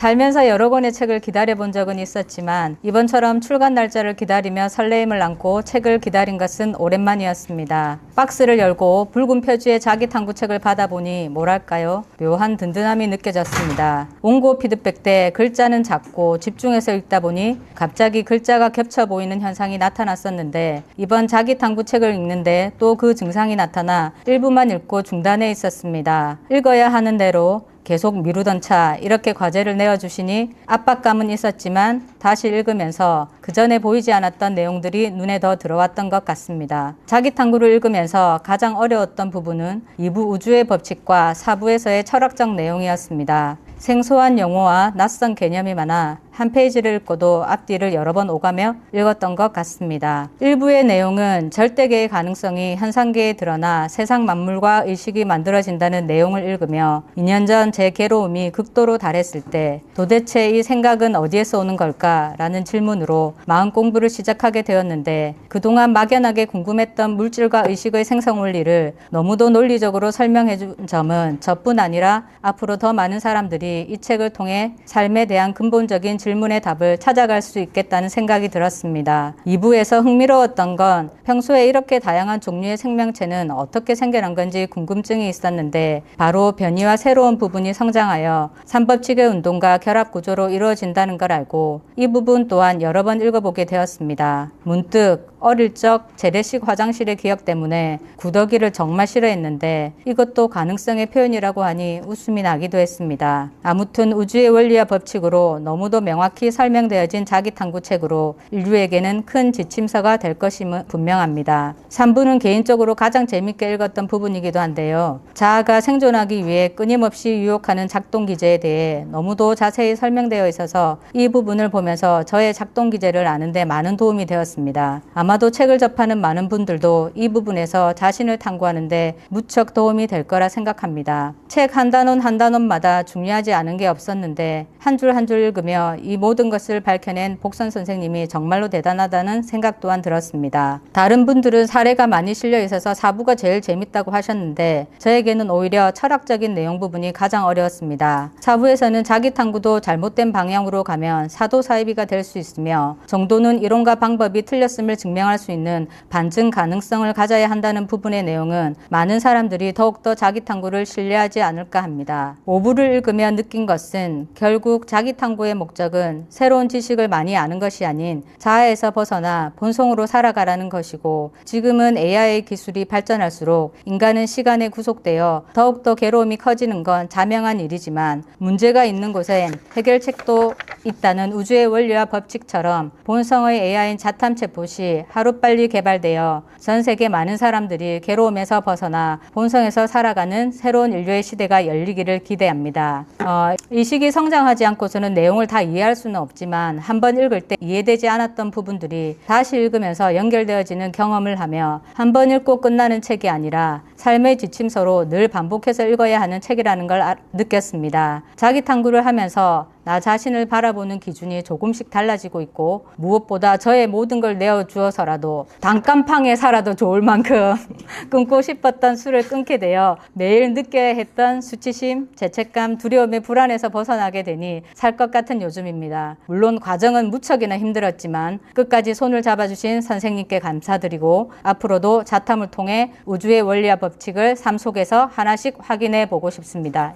살면서 여러 권의 책을 기다려본 적은 있었지만 이번처럼 출간 날짜를 기다리며 설레임을 안고 책을 기다린 것은 오랜만이었습니다. 박스를 열고 붉은 표지의 자기탐구책을 받아보니 뭐랄까요? 묘한 든든함이 느껴졌습니다. 원고 피드백 때 글자는 작고 집중해서 읽다 보니 갑자기 글자가 겹쳐 보이는 현상이 나타났었는데 이번 자기탐구책을 읽는데 또 그 증상이 나타나 일부만 읽고 중단해 있었습니다. 읽어야 하는 대로 계속 미루던 차 이렇게 과제를 내어주시니 압박감은 있었지만 다시 읽으면서 그 전에 보이지 않았던 내용들이 눈에 더 들어왔던 것 같습니다. 자기탐구를 읽으면서 가장 어려웠던 부분은 2부 우주의 법칙과 4부에서의 철학적 내용이었습니다. 생소한 용어와 낯선 개념이 많아 한 페이지를 읽고도 앞뒤를 여러 번 오가며 읽었던 것 같습니다. 1부의 내용은 절대계의 가능성이 현상계에 드러나 세상 만물과 의식이 만들어진다는 내용을 읽으며 2년 전 제 괴로움이 극도로 달했을 때 도대체 이 생각은 어디에서 오는 걸까? 라는 질문으로 마음 공부를 시작하게 되었는데 그동안 막연하게 궁금했던 물질과 의식의 생성 원리를 너무도 논리적으로 설명해 준 점은 저뿐 아니라 앞으로 더 많은 사람들이 이 책을 통해 삶에 대한 근본적인 질문의 답을 찾아갈 수 있겠다는 생각이 들었습니다. 2부에서 흥미로웠던 건 평소에 이렇게 다양한 종류의 생명체는 어떻게 생겨난 건지 궁금증이 있었는데 바로 변이와 새로운 부분이 성장하여 삼법칙의 운동과 결합 구조로 이루어진다는 걸 알고 이 부분 또한 여러 번 읽어보게 되었습니다. 문득 어릴 적 재래식 화장실의 기억 때문에 구더기를 정말 싫어했는데 이것도 가능성의 표현이라고 하니 웃음이 나기도 했습니다. 아무튼 우주의 원리와 법칙으로 너무도 명확히 설명되어진 자기탐구책으로 인류에게는 큰 지침서가 될 것임은 분명합니다. 3부는 개인적으로 가장 재밌게 읽었던 부분이기도 한데요. 자아가 생존하기 위해 끊임없이 유혹하는 작동기제에 대해 너무도 자세히 설명되어 있어서 이 부분을 보면서 저의 작동기제를 아는 데 많은 도움이 되었습니다. 아마도 책을 접하는 많은 분들도 이 부분에서 자신을 탐구하는데 무척 도움이 될 거라 생각합니다. 책 한 단원 한 단원마다 중요하지 않은 게 없었는데 한 줄 한 줄 읽으며 이 모든 것을 밝혀낸 복선 선생님이 정말로 대단하다는 생각 또한 들었습니다. 다른 분들은 사례가 많이 실려 있어서 4부가 제일 재밌다고 하셨는데 저에게는 오히려 철학적인 내용 부분이 가장 어려웠습니다. 4부에서는 자기탐구도 잘못된 방향으로 가면 사도사이비가 될 수 있으며 정도는 이론과 방법이 틀렸음을 증명할 수 있는 반증 가능성을 가져야 한다는 부분의 내용은 많은 사람들이 더욱더 자기탐구를 신뢰하지 않을까 합니다. 5부를 읽으며 느낀 것은 결국 자기탐구의 목적은 새로운 지식을 많이 아는 것이 아닌 자아에서 벗어나 본성으로 살아가라는 것이고 지금은 AI 기술이 발전할수록 인간은 시간에 구속되어 더욱더 괴로움이 커지는 건 자명한 일이지만 문제가 있는 곳엔 해결책도 있다는 우주의 원리와 법칙처럼 본성의 AI인 자탐체봇이 하루빨리 개발되어 전 세계 많은 사람들이 괴로움에서 벗어나 본성에서 살아가는 새로운 인류의 시대가 열리기를 기대합니다. 이 시기 성장하지 않고서는 내용을 다 이해할 수는 없지만 한번 읽을 때 이해되지 않았던 부분들이 다시 읽으면서 연결되어지는 경험을 하며 한번 읽고 끝나는 책이 아니라 삶의 지침서로 늘 반복해서 읽어야 하는 책이라는 걸 느꼈습니다. 자기탐구를 하면서 나 자신을 바라보는 기준이 조금씩 달라지고 있고 무엇보다 저의 모든 걸 내어주어서라도 단칸방에 살아도 좋을 만큼 끊고 싶었던 술을 끊게 되어 매일 느껴야 했던 수치심, 죄책감, 두려움의 불안에서 벗어나게 되니 살 것 같은 요즘입니다. 물론 과정은 무척이나 힘들었지만 끝까지 손을 잡아주신 선생님께 감사드리고 앞으로도 자탐을 통해 우주의 원리와 법칙을 삶 속에서 하나씩 확인해 보고 싶습니다.